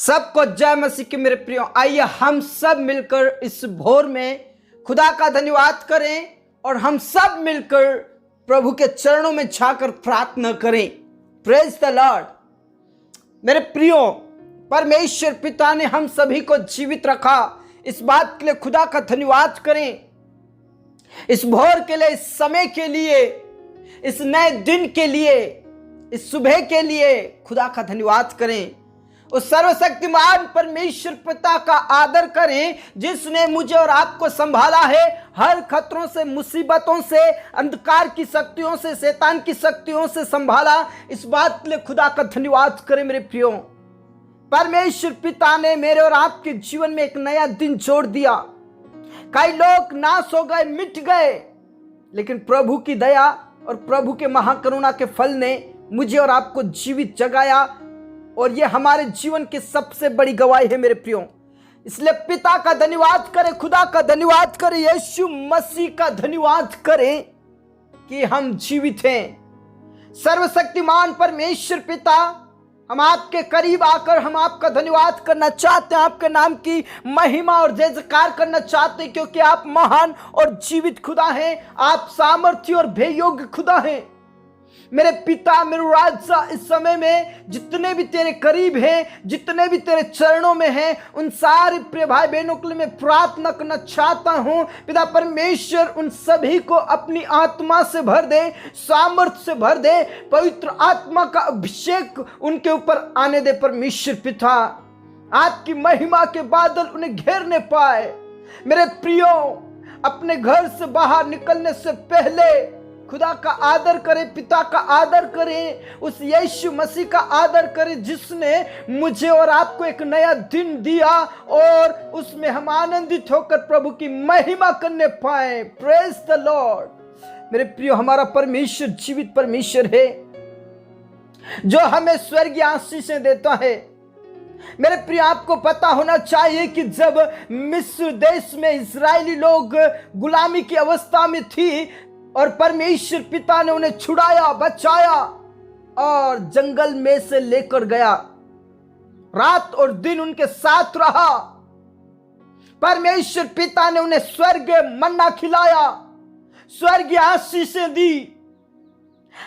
सबको जय मसीह के मेरे प्रियो। आइए हम सब मिलकर इस भोर में खुदा का धन्यवाद करें और हम सब मिलकर प्रभु के चरणों में जाकर प्रार्थना करें। Praise the Lord. मेरे प्रियो, परमेश्वर पिता ने हम सभी को जीवित रखा, इस बात के लिए खुदा का धन्यवाद करें। इस भोर के लिए, इस समय के लिए, इस नए दिन के लिए, इस सुबह के लिए खुदा का धन्यवाद करें। उस सर्वशक्तिमान परमेश्वर पिता का आदर करें जिसने मुझे और आपको संभाला है, हर खतरों से, मुसीबतों से, अंधकार की शक्तियों से, शैतान की शक्तियों से संभाला। इस बात के लिए खुदा का धन्यवाद करें। मेरे प्रियो, परमेश्वर पिता ने मेरे और आपके जीवन में एक नया दिन जोड़ दिया। कई लोग नाश हो गए, मिट गए, लेकिन प्रभु की दया और प्रभु के महाकरुणा के फल ने मुझे और आपको जीवित जगाया, और ये हमारे जीवन की सबसे बड़ी गवाही है मेरे प्रियो। इसलिए पिता का धन्यवाद करें, खुदा का धन्यवाद करें, यीशु मसीह का धन्यवाद करें कि हम जीवित हैं। सर्वशक्तिमान परमेश्वर पिता, हम आपके करीब आकर हम आपका धन्यवाद करना चाहते हैं, आपके नाम की महिमा और जय जयकार करना चाहते हैं, क्योंकि आप महान और जीवित खुदा हैं, आप सामर्थ्य और भययोग्य खुदा हैं। मेरे पिता, मेरे राजा, इस समय में जितने भी तेरे करीब हैं, जितने भी तेरे चरणों में हैं, उन सारे प्रिय भाई बहनों के लिए मैं प्रार्थना करना चाहता हूं। पिता परमेश्वर उन सभी को अपनी आत्मा से भर दे, सामर्थ्य से भर दे, पवित्र आत्मा का अभिषेक उनके ऊपर आने दे। परमेश्वर पिता, आपकी महिमा के बादल उन्हें घेरने पाए। मेरे प्रियो, अपने घर से बाहर निकलने से पहले खुदा का आदर करें, पिता का आदर करें, उस यीशु मसीह का आदर करें जिसने मुझे और आपको एक नया दिन दिया, और उसमें हम आनंदित होकर प्रभु की महिमा करने पाए। Praise the Lord. मेरे प्रियो, हमारा परमेश्वर जीवित परमेश्वर है जो हमें स्वर्गीय आशीषें देता है। मेरे प्रिय, आपको पता होना चाहिए कि जब मिस्र देश में इजरायली लोग गुलामी की अवस्था में थी और परमेश्वर पिता ने उन्हें छुड़ाया, बचाया और जंगल में से लेकर गया, रात और दिन उनके साथ रहा। परमेश्वर पिता ने उन्हें स्वर्ग मन्ना खिलाया, स्वर्गीय आशीषें दी।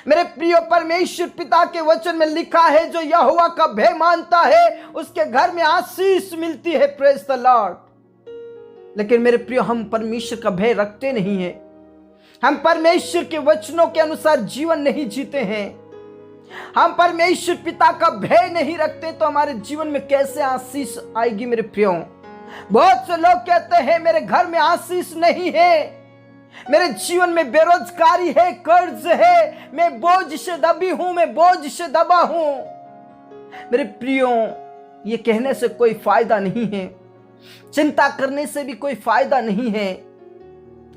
मेरे प्रियो, परमेश्वर पिता के वचन में लिखा है, जो यहोवा का भय मानता है उसके घर में आशीष मिलती है। Praise the Lord. लेकिन मेरे प्रियो, हम परमेश्वर का भय रखते नहीं हैं, हम परमेश्वर के वचनों के अनुसार जीवन नहीं जीते हैं, हम परमेश्वर पिता का भय नहीं रखते, तो हमारे जीवन में कैसे आशीष आएगी। मेरे प्रियो, बहुत से लोग कहते हैं मेरे घर में आशीष नहीं है, मेरे जीवन में बेरोजगारी है, कर्ज है, मैं बोझ से दबी हूं, मैं बोझ से दबा हूं। मेरे प्रियो, ये कहने से कोई फायदा नहीं है, चिंता करने से भी कोई फायदा नहीं है।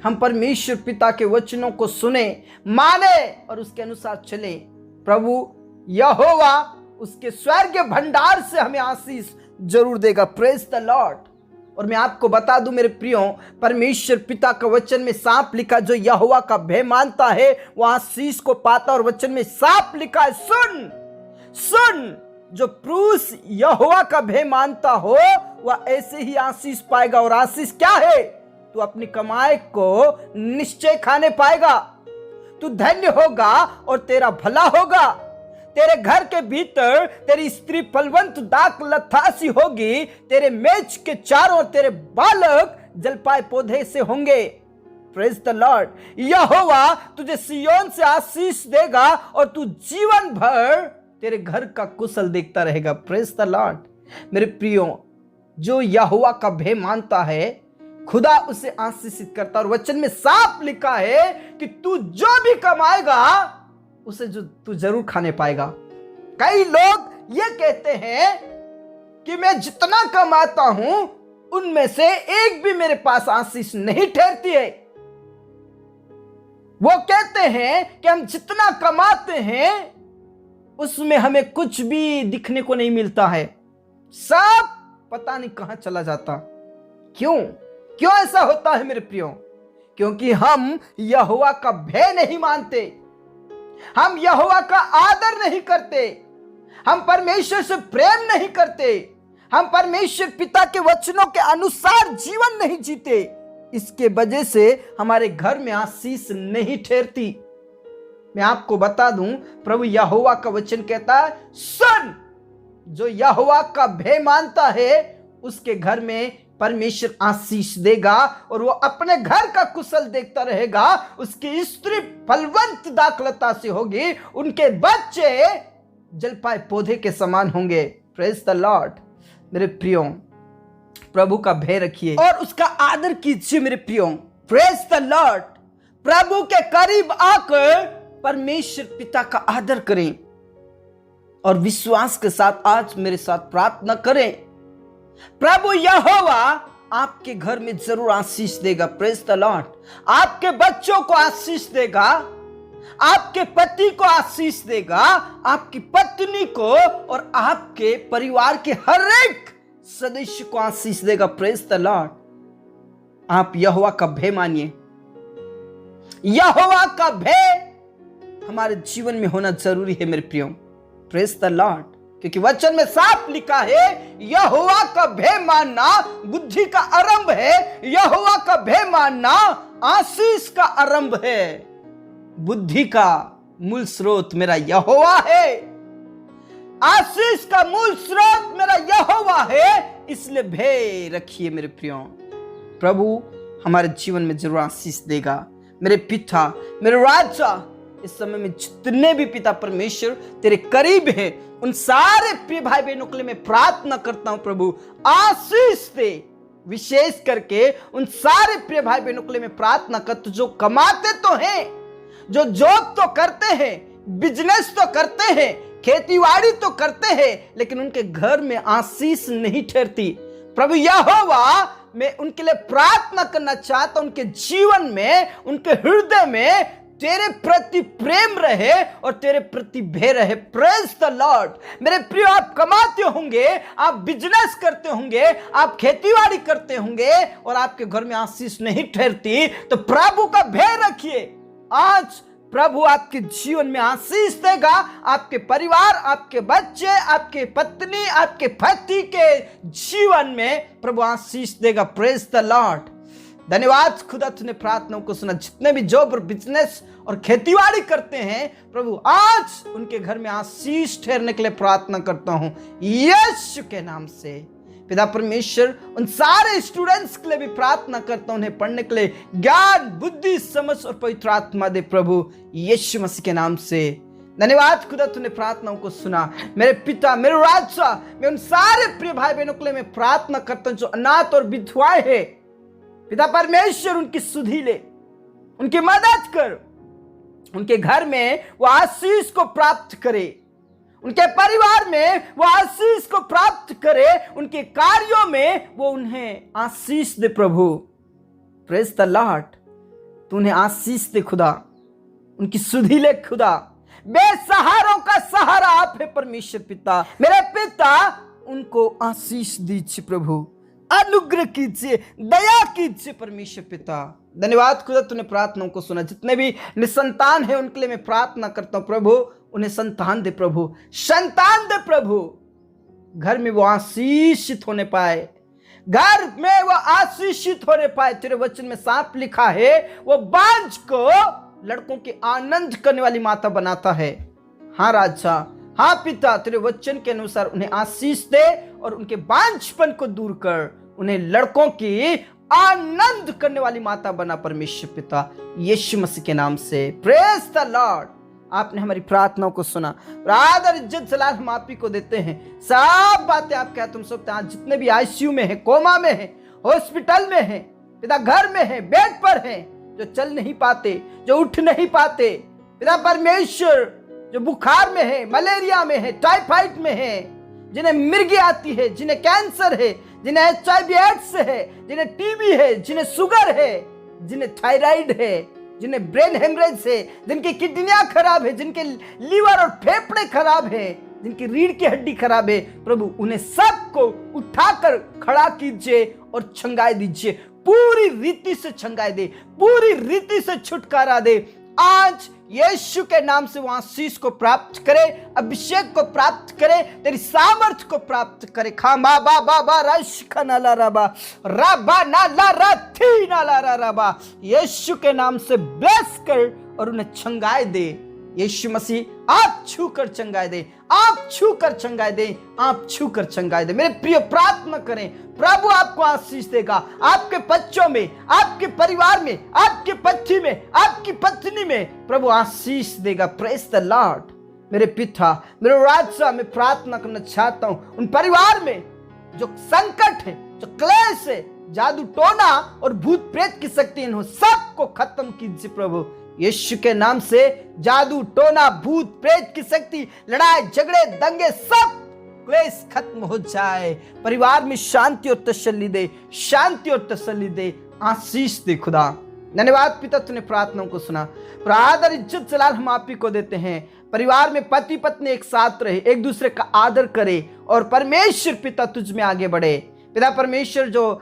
हम परमेश्वर पिता के वचनों को सुने, माने और उसके अनुसार चले। प्रभु यहोवा उसके स्वर्ग भंडार से हमें आशीष जरूर देगा। Praise the Lord. और मैं आपको बता दूं मेरे प्रियो, परमेश्वर पिता का वचन में साफ लिखा, जो यहोवा का भय मानता है वह आशीष को पाता। और वचन में साफ लिखा है, सुन सुन, जो पुरुष यहोवा का भय मानता हो वह ऐसे ही आशीष पाएगा। और आशीष क्या है? तू अपनी कमाई को निश्चय खाने पाएगा, तू धन्य होगा और तेरा भला होगा, तेरे घर के भीतर तेरी स्त्री फलवंत दाख लतासी होगी, तेरे मेज के चारों तेरे बालक जलपाए पौधे से होंगे। Praise the Lord. यहोवा तुझे सिय्योन से आशीष देगा और तू जीवन भर तेरे घर का कुशल देखता रहेगा। Praise the Lord. मेरे प्रियो, जो यहोवा का भय मानता है खुदा उसे आशीषित करता। और वचन में साफ लिखा है कि तू जो भी कमाएगा उसे जो तू जरूर खाने पाएगा। कई लोग ये कहते हैं कि मैं जितना कमाता हूं उनमें से एक भी मेरे पास आशीष नहीं ठहरती है। वो कहते हैं कि हम जितना कमाते हैं उसमें हमें कुछ भी दिखने को नहीं मिलता है, सब पता नहीं कहां चला जाता। क्यों ऐसा होता है मेरे प्रियो? क्योंकि हम यहोवा का भय नहीं मानते, हम यहोवा का आदर नहीं करते, हम परमेश्वर से प्रेम नहीं करते, हम परमेश्वर पिता के वचनों के अनुसार जीवन नहीं जीते, इसके वजह से हमारे घर में आशीष नहीं ठहरती। मैं आपको बता दूं, प्रभु यहोवा का वचन कहता है, सुन, जो यहोवा का भय मानता है उसके घर में परमेश्वर आशीष देगा और वो अपने घर का कुशल देखता रहेगा। उसकी स्त्री फलवंत दाखलता से होगी, उनके बच्चे जलपाए पौधे के समान होंगे। Praise the Lord. मेरे प्रियो, प्रभु का भय रखिए और उसका आदर कीजिए। मेरे प्रियो, प्रेज द लॉर्ड। प्रभु के करीब आकर परमेश्वर पिता का आदर करें और विश्वास के साथ आज मेरे साथ प्रार्थना करें। प्रभु यहोवा आपके घर में जरूर आशीष देगा। Praise the Lord. आपके बच्चों को आशीष देगा, आपके पति को आशीष देगा, आपकी पत्नी को और आपके परिवार के हर एक सदस्य को आशीष देगा। Praise the Lord. आप यहोवा का भय मानिए। यहोवा का भय हमारे जीवन में होना जरूरी है मेरे प्रियो। Praise the Lord. क्योंकि वचन में साफ लिखा है, यहोवा का भय मानना बुद्धि का आरंभ है, यहोवा का भय मानना आशीष का आरंभ है। बुद्धि का मूल स्रोत मेरा यहोवा है, आशीष का मूल स्रोत मेरा यहोवा है, इसलिए भय रखिए मेरे प्रियो। प्रभु हमारे जीवन में जरूर आशीष देगा। मेरे पिता, मेरे राजा, इस समय में जितने भी पिता परमेश्वर तेरे करीब हैं, उन सारे प्रिय भाई बहनों के लिए मैं प्रार्थना करता हूं, प्रभु आशीष दे। विशेष करके उन सारे प्रिय भाई बहनों के लिए मैं प्रार्थना करता हूं जो कमाते तो हैं, जो जॉब तो करते हैं, बिजनेस तो करते हैं, खेतीबाड़ी तो करते हैं, लेकिन उनके घर में आशीष नहीं ठहरती। प्रभु यहोवा, मैं उनके लिए प्रार्थना करना चाहता हूं, उनके जीवन में, उनके हृदय में तेरे प्रति प्रेम रहे और तेरे प्रति भय रहे। Praise the Lord. मेरे प्रियो, आप कमाते होंगे, आप बिजनेस करते होंगे, आप खेतीबाड़ी करते होंगे और आपके घर में आशीष नहीं ठहरती, तो प्रभु का भय रखिए। आज प्रभु आपके जीवन में आशीष देगा। आपके परिवार, आपके बच्चे, आपके पत्नी, आपके पति के जीवन में प्रभु आशीष देगा। Praise the Lord. धन्यवाद खुदा, तूने प्रार्थनाओं को सुना। जितने भी जॉब और बिजनेस और खेतीबाड़ी करते हैं, प्रभु आज उनके घर में आशीष ठहरने के लिए प्रार्थना करता हूं यीशु के नाम से। पिता परमेश्वर, उन सारे स्टूडेंट्स के लिए भी प्रार्थना करता हूं, उन्हें पढ़ने के लिए ज्ञान, बुद्धि, समझ और पवित्र आत्मा दे प्रभु यीशु मसीह के नाम से। धन्यवाद खुदा, तूने प्रार्थनाओं को सुना। मेरे पिता, मेरे राजा, मैं उन सारे प्रिय भाई बहनों के लिए मैं प्रार्थना करता हूं जो अनाथ और विधवाएं हैं। पिता परमेश्वर, उनकी सुधि ले, उनकी मदद कर, उनके घर में वो आशीष को प्राप्त करे, उनके परिवार में वो आशीष को प्राप्त करे, उनके कार्यों में वो उन्हें आशीष दे प्रभु। Praise the lord. तू उन्हें आशीष दे खुदा, उनकी सुधि ले खुदा। बेसहारों का सहारा आप है परमेश्वर पिता। मेरे पिता, उनको आशीष दीजिए प्रभु, अनुग्रह कीजिए, दया कीजिए परमेश्वर पिता। धन्यवाद खुदा, तूने प्रार्थनाओं को सुना। जितने भी निसंतान है उनके लिए मैं प्रार्थना करता हूं, प्रभु उन्हें संतान दे प्रभु, संतान दे प्रभु। घर में वो आशीषित होने पाए, घर में वो आशीषित होने पाए। तेरे वचन में साफ लिखा है, वो बांझ को लड़कों के आनंद करने वाली माता बनाता है। हाँ राजा, हाँ पिता, तेरे वचन के अनुसार उन्हें आशीष दे और उनके बांझपन को दूर कर, उन्हें लड़कों की आनंद करने वाली माता बना परमेश्वर पिता यीशु मसीह के नाम से। Praise the Lord. आपने हमारी प्रार्थनाओं को सुना। आदर, इज्जत, सलाह हम आप ही को देते हैं। सब बातें आप क्या तुम सब आज जितने भी आईसीयू में है, कोमा में है, हॉस्पिटल में है, पिता घर में है, बेड पर है, जो चल नहीं पाते, जो उठ नहीं पाते, पिता परमेश्वर, जो बुखार में है, मलेरिया में है, टाइफाइड में है, जिन्हें मिर्गी आती है, जिन्हें कैंसर है, जिन्हें HIV एड्स है, जिन्हें टीबी है, जिन्हें शुगर है, जिन्हें थायराइड है, जिन्हें ब्रेन हेमरेज है, जिनकी किडनियां खराब है, जिनके लीवर और फेफड़े खराब है, जिनकी रीढ़ की हड्डी खराब है, प्रभु उन्हें सबको उठाकर खड़ा कीजिए और छंगाए दीजिए। पूरी रीति से छंगाए दे, पूरी रीति से छुटकारा दे। आज यीशु के नाम से वो आशीष को प्राप्त करे, अभिषेक को प्राप्त करे, तेरी सामर्थ्य को प्राप्त करे। खामा बा बा बा रशका नाला रबा रबा नाला रथी नाला रबा, यीशु के नाम से ब्लेस कर और उन्हें चंगाई दे। यीशु मसीह आप छू कर चंगाई दे, आप छू कर चंगाई दे, आप छू कर चंगाई दे। मेरे प्रिय प्रार्थना करें, प्रभु आपको आशीष देगा, आपके बच्चों में, आपके परिवार में, आपके पति में, आपकी पत्नी में प्रभु आशीष देगा। Praise the Lord. मेरे पिता, मेरे राजा, मैं प्रार्थना करना चाहता हूं उन परिवार में जो संकट है, जो क्लेश है, जादू टोना और भूत प्रेत की शक्ति हो, सबको खत्म कीजिए प्रभु यीशु के नाम से। जादू टोना, भूत प्रेत की शक्ति, लड़ाई झगड़े दंगे, सब क्लेश खत्म हो जाए। परिवार में शांति और तसल्ली दे, शांति और तसल्ली दे, आशीष दे खुदा। धन्यवाद पिता, तूने प्रार्थनाओं को सुना। आदर इज्जत जलाल हम आप ही को देते हैं। परिवार में पति पत्नी एक साथ रहे, एक दूसरे का आदर करे और परमेश्वर पिता तुझ में आगे बढ़े। पिता परमेश्वर जो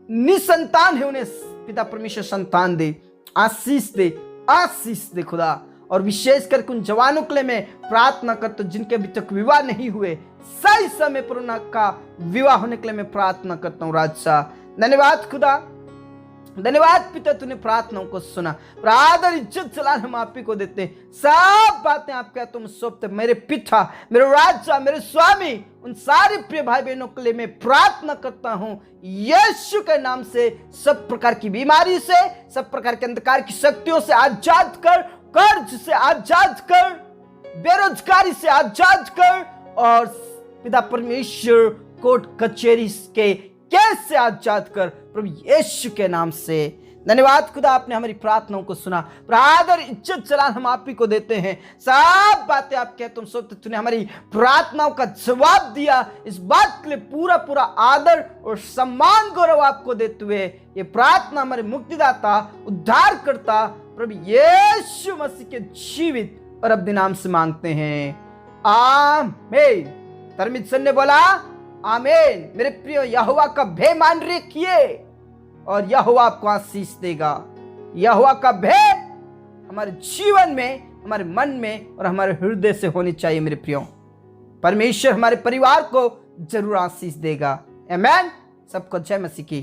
निसंतान है उन्हें पिता परमेश्वर संतान दे, आशीष दे, आशीष दे खुदा। और विशेष करके उन जवानों के लिए मैं प्रार्थना करता हूं जिनके अभी तक विवाह नहीं हुए, सही समय पर उनका विवाह होने के लिए मैं प्रार्थना करता हूं राजा। धन्यवाद खुदा, धन्यवाद पिता, तूने प्रार्थनाओं को सुना। आदर इज्जत जलाल हम आप ही को देते हैं। सब बातें आपके तुम सौंपते। मेरे पिता, मेरे राजा, मेरे स्वामी, उन सारे प्रिय भाई बहनों के लिए मैं प्रार्थना करता हूं यीशु के नाम से। सब प्रकार की बीमारी से, सब प्रकार के अंधकार की शक्तियों से आजाद कर, कर्ज से आजाद कर, बेरोजगारी से आजाद कर और पिता परमेश्वर कोर्ट कचहरी के केस से आजाद कर प्रभु यीशु के नाम से। धन्यवाद खुदा, आपने हमारी प्रार्थनाओं को सुना। आदर इज्जत जलाल हम आप ही को देते हैं। सब बातें आप कहते तुम सोते, तूने हमारी प्रार्थनाओं का जवाब दिया। इस बात के लिए पूरा पूरा आदर और सम्मान गौरव आपको देते हुए ये प्रार्थना हमारे मुक्तिदाता, उद्धार करता प्रभु यीशु मसीह के जीवित और अब्दी नाम से मांगते हैं, आमीन। धर्मित सन ने बोला आमीन। मेरे प्रिय, यहोवा का भय मान रखिए और यहोवा आपको आशीष देगा। यहोवा का भय हमारे जीवन में, हमारे मन में और हमारे हृदय से होनी चाहिए। मेरे प्रियो, परमेश्वर हमारे परिवार को जरूर आशीष देगा। आमीन। सबको जय मसीह की।